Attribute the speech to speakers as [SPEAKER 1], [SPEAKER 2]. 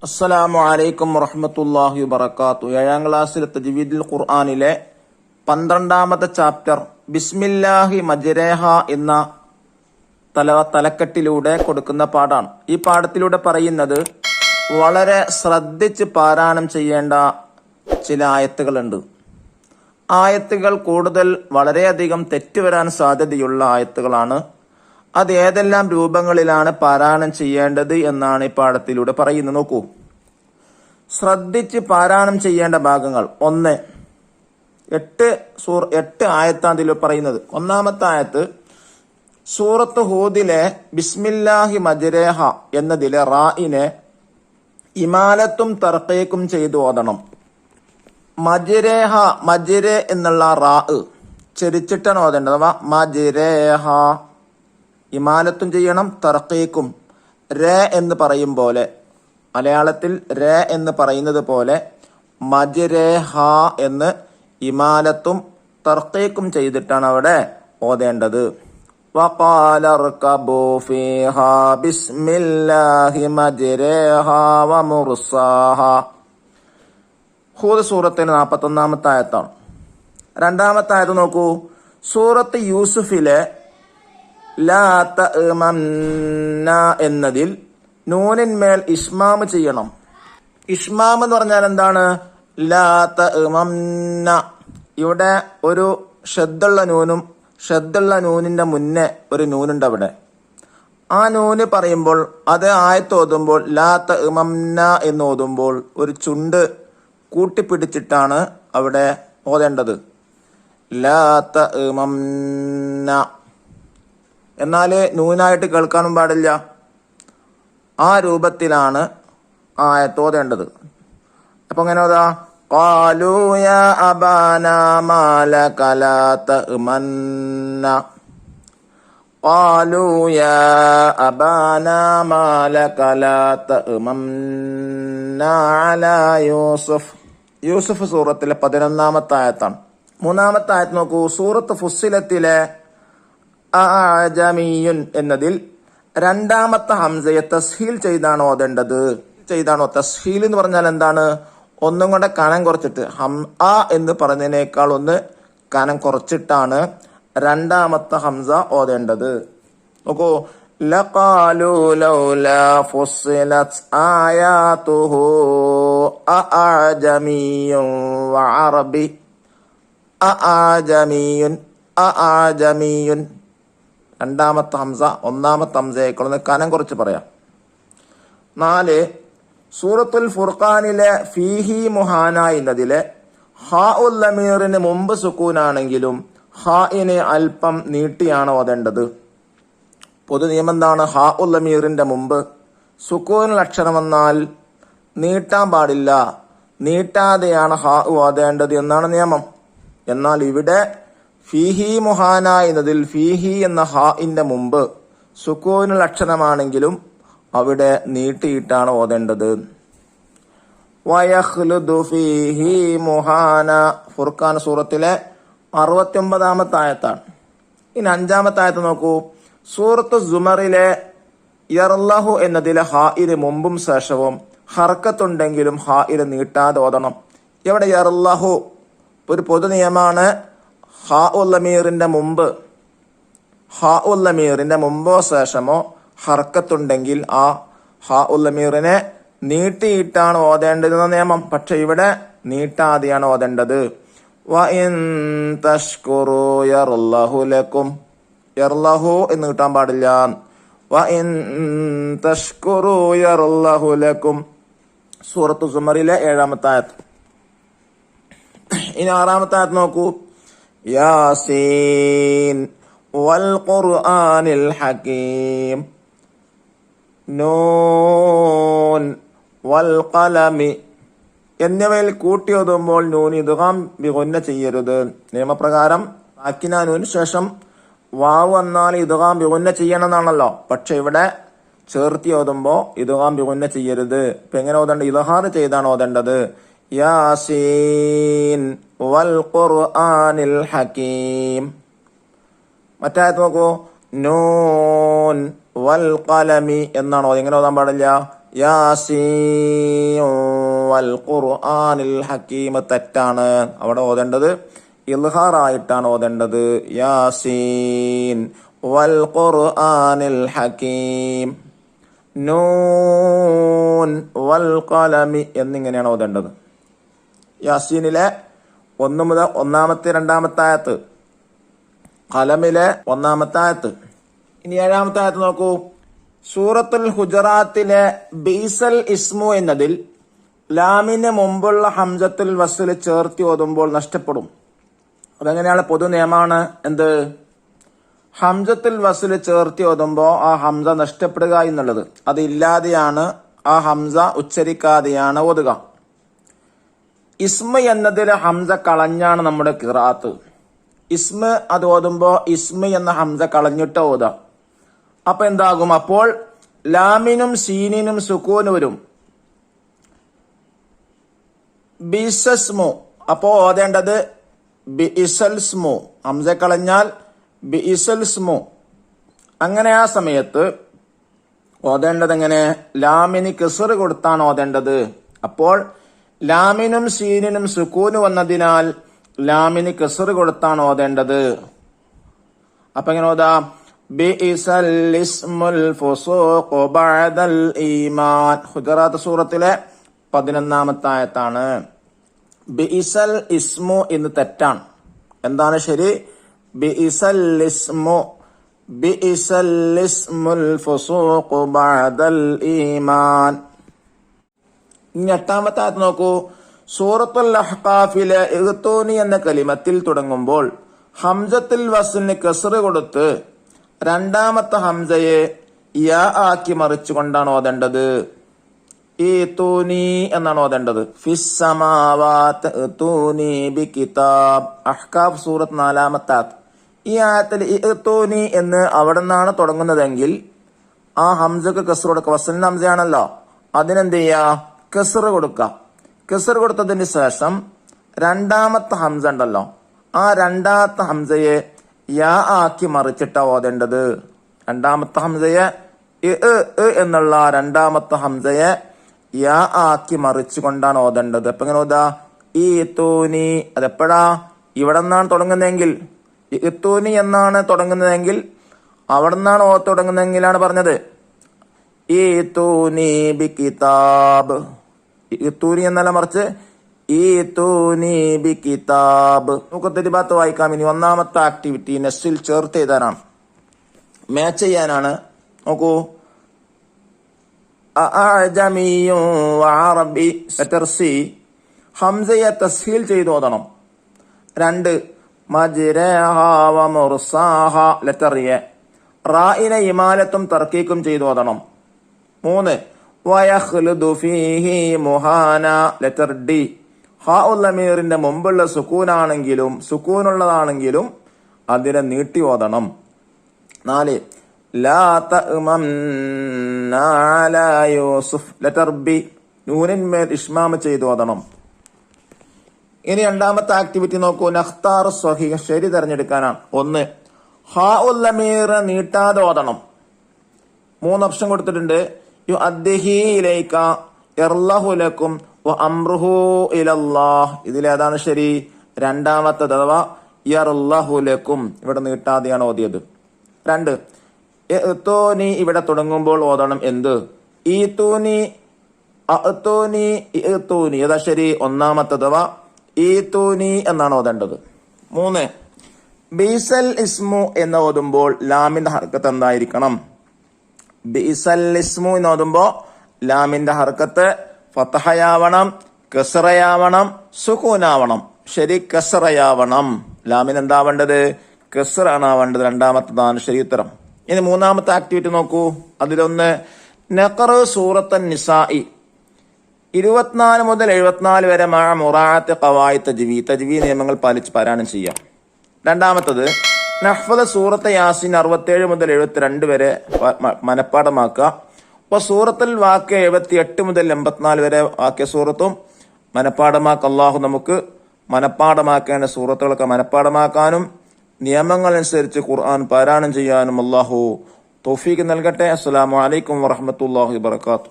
[SPEAKER 1] അസ്സലാമു അലൈക്കും വറഹ്മത്തുള്ളാഹി വബറകാതുഹു. 7ാം ക്ലാസ്സിലെ തജ്വീദുൽ ഖുർആനിലെ 12ാമത്തെ ചാപ്റ്റർ ബിസ്മില്ലാഹി മജ്റേഹ എന്ന തലക്കെട്ടിലൂടെ കൊടുക്കുന്ന പാഠാണ്. ഈ പാഠത്തിലൂടെ പറയുന്നത് വളരെ ശ്രദ്ധിച്ച് പാരായണം ചെയ്യേണ്ട ചില ആയത്തുകളുണ്ട്. ആയത്തുകൾ കൂടുതൽ വളരെയധികം തെറ്റുവരാൻ സാധ്യതയുള്ള ആയത്തുകളാണ്. അത് ഏതെല്ലാം രൂപങ്ങളിലാണ് പാരായണം ചെയ്യേണ്ടത് എന്നാണ് ഈ പാഠത്തിലൂടെ പറയുന്നത്. നോക്കൂ, ശ്രദ്ധിച്ച് പാരായണം ചെയ്യേണ്ട ഭാഗങ്ങൾ. 8 ആയത്താണ് ഇതിൽ പറയുന്നത്. 1ാമത്തെ ആയത്ത് സൂറത്ത് ഹൂദിലെ ബിസ്മില്ലാഹി മജ്റേഹ എന്നതിലെ റായിനെ ഇമാലത്തും തർക്കീക്കും ചെയ്തു ഓതണം. മജ്റേഹ, മജ്റേ എന്നുള്ള റാ ചെരിച്ചിട്ടാണ് ഓതേണ്ടത്. അഥവാ മജ്റേഹ ഇമാലത്തും ചെയ്യണം, തർക്കീക്കും. രേ എന്ന് പറയും പോലെ, മലയാളത്തിൽ രേ എന്ന് പറയുന്നത് പോലെ മജ്റേഹ എന്ന് ഇമാലത്തും തർക്കീക്കും ചെയ്തിട്ടാണ് അവിടെ ഓതേണ്ടത്. വഖാല ഇർകബൂ ഫീഹാ ബിസ്മില്ലാഹി മജ്റേഹ വമുർസാഹ. ഹൂദ് സൂറത്തിലെ 41ാമത്തെ ആയത്താണ്. 2ാമത്തെ ആയത്ത് നോക്കൂ, സൂറത്ത് യൂസുഫിലെ ലാ തഅമന്ന എന്നതിൽ നൂനിന്മേൽ ഇഷ്മാം ചെയ്യണം. ഇഷ്മാം എന്ന് പറഞ്ഞാൽ എന്താണ്? ലാ തഅമന്ന. ഇവിടെ ഒരു ഷദ്ദുള്ള നൂനിന്റെ മുന്നേ ഒരു നൂനുണ്ട് അവിടെ. ആ നൂന് പറയുമ്പോൾ അത് ആയത്ത് ഓതുമ്പോൾ ലാ തഅമന്ന എന്ന് ഓതുമ്പോൾ ഒരു ചുണ്ട് കൂട്ടിപ്പിടിച്ചിട്ടാണ് അവിടെ ഓതേണ്ടത്. ലാ തഅമന്ന. എന്നാല് നൂനായിട്ട് കേൾക്കാനും പാടില്ല. ആ രൂപത്തിലാണ് ആയത്ത് ഓതേണ്ടത്. അപ്പൊ എങ്ങനെ ഓതാ? ഖാലൂ യാ അബാനാ മാ ലക ലാ തഅമന്ന. ഖാലൂ യാ അബാനാ മാ ലക ലാ തഅമന്ന അലാ യൂസുഫ്. യൂസുഫ് സൂറത്തിലെ 11ാമത്തെ ആയത്താണ്. 3ാമത്തെ ആയത്ത് നോക്കൂ, സൂറത്ത് ഫുസ്സിലത്തിലെ അഅജമിയുൻ എന്നതിൽ 2ാമത്തെ ഹംസയെ തസ്ഹീൽ ചെയ്താണ് ഓതേണ്ടത്. തസ്ഹീൽ എന്ന് പറഞ്ഞാൽ എന്താണ്? ഒന്നും കൂടെ കനം കുറച്ചിട്ട്, ആ എന്ന് പറഞ്ഞതിനേക്കാൾ ഒന്ന് കനം കുറച്ചിട്ടാണ് 2ാമത്തെ ഹംസ ഓതേണ്ടത്. നോക്കൂ, ലഖാലൂ ലൗലാ ഫുസ്സിലത് ആയാതുഹു അഅജമിയുൻ വഅറബി. അഅജമിയുൻ, അഅജമിയുൻ. 2ാമത്തെ ഹംസ 1ാമത്തെ ഹംസയേക്കാൾ ഒന്ന് കനം കുറച്ച് പറയാം. 4, സൂറത്തുൽ ഫുർഖാനിലെ ഫീഹി മുഹാന എന്നതിലെ ഹാ ഉൽ ലമീറിന് മുമ്പ് സുക്കൂനാണെങ്കിലും ഹാഇനെ അല്പം നീട്ടിയാണ് ഓതേണ്ടത്. പൊതു നിയമം എന്താണ്? ഹാ ഉൽ ലമീറിന്റെ മുമ്പ് സുക്കൂൻ അക്ഷരം വന്നാൽ നീട്ടാൻ പാടില്ല, നീട്ടാതെയാണ് ഹാ ഓതേണ്ടത് എന്നാണ് നിയമം. എന്നാൽ ഇവിടെ ഫീഹി മുഹാന എന്നതിൽ ഫീഹി എന്ന ഹാഇന്റെ മുമ്പ് സുക്കൂനുൽ അക്ഷരമാണെങ്കിലും അവിടെ നീട്ടിയിട്ടാണ് ഓതേണ്ടത്. വയഖ്ലുദു ഫീഹി മുഹാന ഫുർഖാൻ സൂറത്തിലെ 69ാമത്തെ ആയത്താണ്. ഇനി 5ാമത്തെ ആയത്ത് നോക്കൂ, സൂറത്ത് സുമറിലെ യർലഹു എന്നതിലെ ഹാഇന് മുമ്പും ശേഷവും ഹർക്കത്തുണ്ടെങ്കിലും ഹാഇന് നീട്ടാതെ ഓതണം. ഇവിടെ യർലഹു ഒരു പൊതു നിയമമാണ്. ഹാ ഉൽ ലമീറിന്റെ മുമ്പോ ശേഷമോ ഹർക്കത്തുണ്ടെങ്കിൽ ആ ഹാ ഉൽ ലമീറിനെ നീട്ടിയിട്ടാണ് ഓതേണ്ടതെന്ന നിയമം. പക്ഷെ ഇവിടെ നീട്ടാതെയാണ് ഓതേണ്ടത്. വഇൻ തഷ്കുറൂ യർലഹു ലക്കും. യർലഹു എന്ന് കിട്ടാൻ പാടില്ല. വഇൻ തഷ്കുറൂ യർലഹു ലക്കും. സൂറത്തു സുമറിലെ 7ാമത്തെ ആയത്ത്. ഇനി 6ാമത്തെ ആയത്ത് നോക്കൂ, യാസീൻ വൽ ഖുർആനിൽ ഹകീം നൂൻ വൽ ഖലമി എന്നിവയിൽ കൂട്ടി ഓതുമ്പോൾ നൂൻ ഇദ്ഗാം ബിഗുന്ന ചെയ്യരുത്. നിയമപ്രകാരം സാക്കിന നൂന് ശേഷം വാവ് വന്നാൽ ഇദ്ഗാം ബിഗുന്ന ചെയ്യണം എന്നാണല്ലോ. പക്ഷെ ഇവിടെ ചേർത്തി ഓതുമ്പോ ഇദ്ഗാം ബിഗുന്ന ചെയ്യരുത്. ഇപ്പൊ എങ്ങനെ ഓതേണ്ടത്? ഇദ്ഹാർ ചെയ്താണ് ഓതേണ്ടത്. യാസീൻ വൽ ഖുർആനിൽ ഹകീം. മറ്റായത്ത് നോക്കൂ, നൂൻ വൽ ഖലമി എന്നാണ്. എങ്ങനെ ഓതാൻ പാടില്ല? യാസീൻ വൽ ഖുർആനിൽ ഹക്കീം തെറ്റാണ്. അവിടെ ഓതേണ്ടത് ഇൽഹാറായിട്ടാണ് ഓതേണ്ടത്. യാസീൻ വൽ ഖുർആനിൽ ഹക്കീം. നൂൻ വൽ ഖലമി എന്നിങ്ങനെയാണ് ഓതേണ്ടത്. യാസീനിലെ 1 മുതൽ 1-ാമത്തെ 2-ാമത്തെ ആയത്ത്, ഖലമിലെ 1-ാമത്തെ ആയത്ത്. ഇനി 7-ാമത്തെ ആയത്ത് നോക്കൂ. സൂറത്തുൽ ഹുജറാത്തിലെ ബീസൽ ഇസ്മു എന്നതിൽ ലാമിന് മുമ്പുള്ള ഹംസത്തുൽ വസ്ൽ ചേർത്തി ഓതുമ്പോൾ നഷ്ടപ്പെടും. അതെങ്ങനെയാണ്? പൊതു നിയമമാണ്. എന്ത്? ഹംസത്തുൽ വസ്ൽ ചേർത്തി ഓതുമ്പോൾ ആ ഹംസ നഷ്ടപ്പെടുക എന്നുള്ളത്. അതില്ലാതെയാണ് ആ ഹംസ ഉച്ചരിക്കാതെയാണ് ഓതുക. ഇസ്മ എന്നതിലെ ഹംസ കളഞ്ഞാണ് നമ്മുടെ ഖിറാഅത്ത്. ഇസ്മ അത് ഓതുമ്പോ ഇസ്മ എന്ന ഹംസ കളഞ്ഞിട്ട് ഓതുക. അപ്പൊ എന്താകും? അപ്പോൾ ലാമിനും സീനിനും സുക്കൂന് വരും. ബിസസ്മു അപ്പോ ഓതേണ്ടത് ബിഇസൽസ്മു. ഹംസ കളഞ്ഞാൽ ബിഇസൽസ്മു. അങ്ങനെ ആ സമയത്ത് ഓതേണ്ടത് എങ്ങനെ? ലാമിന് കസ്ർ കൊടുത്താണ് ഓതേണ്ടത്. അപ്പോൾ ലാമിനും സീനിനും സുക്കൂന് വന്നതിനാൽ ലാമിന് കസ്ർ കൊടുത്താണ് ഓതേണ്ടത്. അപ്പൊ എങ്ങനെ ഓതാ? ബിഇസൽ ഇസ്മുൽ ഫുസൂഖു ബഅദൽ ഈമാൻ. ഹുജറാത്ത് സൂറത്തിലെ 11-ാമത്തെ ആയത്താണ്. ബിഇസൽ ഇസ്മു എന്ന് തെറ്റാണ്. എന്താണ് ശരി? ബിഇസൽ ഇസ്മു, ബിഇസൽ ഇസ്മുൽ ഫുസൂഖു ബഅദൽ ഈമാൻ. ഇനി 8-ാമത്തെ ആയത്ത് നോക്കൂ. സൂറത്തുൽ അഹ്ഖാഫിലെ ഇഗ്തൂനി എന്ന കലിമത്തിൽ തുടങ്ങുമ്പോൾ ഹംസത്തുൽ വസ്ലിന് കസ്ർ കൊടുത്ത് 2-ാമത്തെ ഹംസയെ യാ ആക്കി മറിച്ചുകൊണ്ടാണ് ഓതേണ്ടത്. ഈതൂനി എന്നാണ് ഓതേണ്ടത്. ഫിസ്സമാവാത്ത് ഇതൂനി ബികിതാബ്. അഹ്ഖാഫ് സൂറത്ത് 4-ാമത്തെ ആയത്ത്. ഈ ആയത്തിൽ ഇതൂനി എന്ന് അവിടെ നിന്നാണ് തുടങ്ങുന്നതെങ്കിൽ ആ ഹംസക്ക് കസ്ർ കൊടുക്കുക. വസ്ലിന്റെ ഹംസയാണല്ലോ, അതിനെന്ത് ചെയ്യാ? കസ്ർ കൊടുക്കുക. കസ്ർ കൊടുത്തതിന് ശേഷം 2-ാമത്തെ ഹംസ ഉണ്ടല്ലോ, ആ 2-ാമത്തെ ഹംസയെ യാ ആക്കി മറിച്ചിട്ടാ ഓതേണ്ടത്. 2-ാമത്തെ ഹംസയെ എന്നുള്ള 2-ാമത്തെ ഹംസയെ യാ ആക്കി മറിച്ചുകൊണ്ടാണ് ഓതേണ്ടത്. അപ്പൊ എങ്ങനെ ഓതാ? ഈ തൂനി. അതെപ്പോഴാ? ഇവിടെ നിന്നാണ് തുടങ്ങുന്നതെങ്കിൽ, ഇത്തൂനി എന്നാണ് തുടങ്ങുന്നതെങ്കിൽ അവിടെ നിന്നാണ് തുടങ്ങുന്നതെങ്കിലാണ് പറഞ്ഞത് ഈ തൂനി ബി കിതാബ്. ഇത്തൂനി എന്നല്ല, മറിച്ച് ഈ തൂനി ബി കിതാബ്. നമുക്ക് തെരിബാത്ത് വായിക്കാം. ഇനി 1-ാമത്തെ ആക്ടിവിറ്റി നെസ്റ്റിൽ ചേർത്ത് എഴുതാനാണ്, മാച്ച് ചെയ്യാനാണ്. നോക്കൂ. അഅജമിയും വഅറബി. ലെറ്റർ സി ഹംസയെ തസ്ഹീൽ ചെയ്ത് ഓതണം. 2 മജ്റഹ വമുർസാഹ. ലെറ്റർ എ റായിനെ ഇമാലത്തും തർക്കീക്കും ചെയ്ത് ഓതണം. 3 വയഖ്ലുദു ഫീഹി മുഹാന. ലെറ്റർ ഡി ഹാ ഉൽ അമീറിന്റെ മുമ്പുള്ള സുക്കൂനാണെങ്കിലും സുക്കൂനുള്ളതാണെങ്കിലും അതിനെ നീട്ടി ഓതണം. 4 ലാ തഅ്മന്ന അലാ യൂസുഫ്. ലെറ്റർ ബി നൂനിന്മേൽ ഇഷ്മാമ ചെയ്ത് ഓതണം. ഇനി 2-ാമത്തെ ആക്ടിവിറ്റി നോക്കൂ. നഖ്താർ സ്വഹീഹ്. ശരി തെരഞ്ഞെടുക്കാനാണ്. 1 ഹാ ഉൽ അമീർ നീട്ടാതെ ഓതണം. 3 ഓപ്ഷൻ കൊടുത്തിട്ടുണ്ട്. യു അദ്ദിഹി ഇലൈക, ഇർലഹു ലക്കും, വ അംറുഹു ഇലല്ലാഹ്. ഇതിലേതാണ് ശരി? 2-ാമത്തത് അഥവാ യർലഹു ലക്കും. ഇവിടെ നീട്ടാതെയാണ് ഓതിയത്. 2 ഇഅ്തൂനി. ഇവിടെ തുടങ്ങുമ്പോൾ ഓതണം എന്ത്? ഈതൂനി, അഅ്തൂനി, ഇഅ്തൂനി. ഏതാ ശരി? 1-ാമത്തത് അഥവാ ഈതൂനി എന്നാണ് ഓതേണ്ടത്. 3 ബീസൽ ഇസ്മു എന്ന് ഓതുമ്പോൾ ലാമിന്റെ ഹർക്കത്ത് എന്തായിരിക്കണം? ബീസൽ ഇസ്മു എന്ന് ഓതുമ്പോ ലാമിന്റെ ഹർക്കത്ത് ഫതഹയാവണം, കസ്റയാവണം, സുകൂനാവണം. ശരി, കസ്റയാവണം. ലാമിന് എന്താവേണ്ടത്? കസ്റാണ് ആവേണ്ടത്. 2-ാമത്തതാണ് ശരി ഉത്തരം. ഇനി 3-ാമത്തെ ആക്ടിവിറ്റി നോക്കൂ. അതിലൊന്ന് നഖ്റ സൂറത്തുൻ നിസാഇ 24 മുതൽ 74 വരെ മഅ മുറാഅത്ത് ഖവായിദ് തജ്വീദ്. തജ്വീദ് നിയമങ്ങൾ പാലിച്ച് പാരായണം ചെയ്യാം. 2-ാമത്തത് നഹ്ഫദ് സൂറത്ത് യാസീൻ 67 മുതൽ 72 വരെ മനപ്പാഠമാക്കുക. അപ്പൊ സൂറത്തുൽ വാഖിഅ 78 മുതൽ 84 വരെ വാഖിഅ സൂറത്തും മനപ്പാഠമാക്കുക. അല്ലാഹു നമുക്ക് മനപ്പാഠമാക്കേണ്ട സൂറത്തുകളൊക്കെ മനപ്പാഠമാക്കാനും നിയമങ്ങൾ അനുസരിച്ച് ഖുർആൻ പാരായണം ചെയ്യാനും അല്ലാഹു തൗഫീഖ് നൽകട്ടെ. അസ്സലാമു അലൈക്കും വറഹ്മത്തുള്ളാഹി വബറകാതുഹു.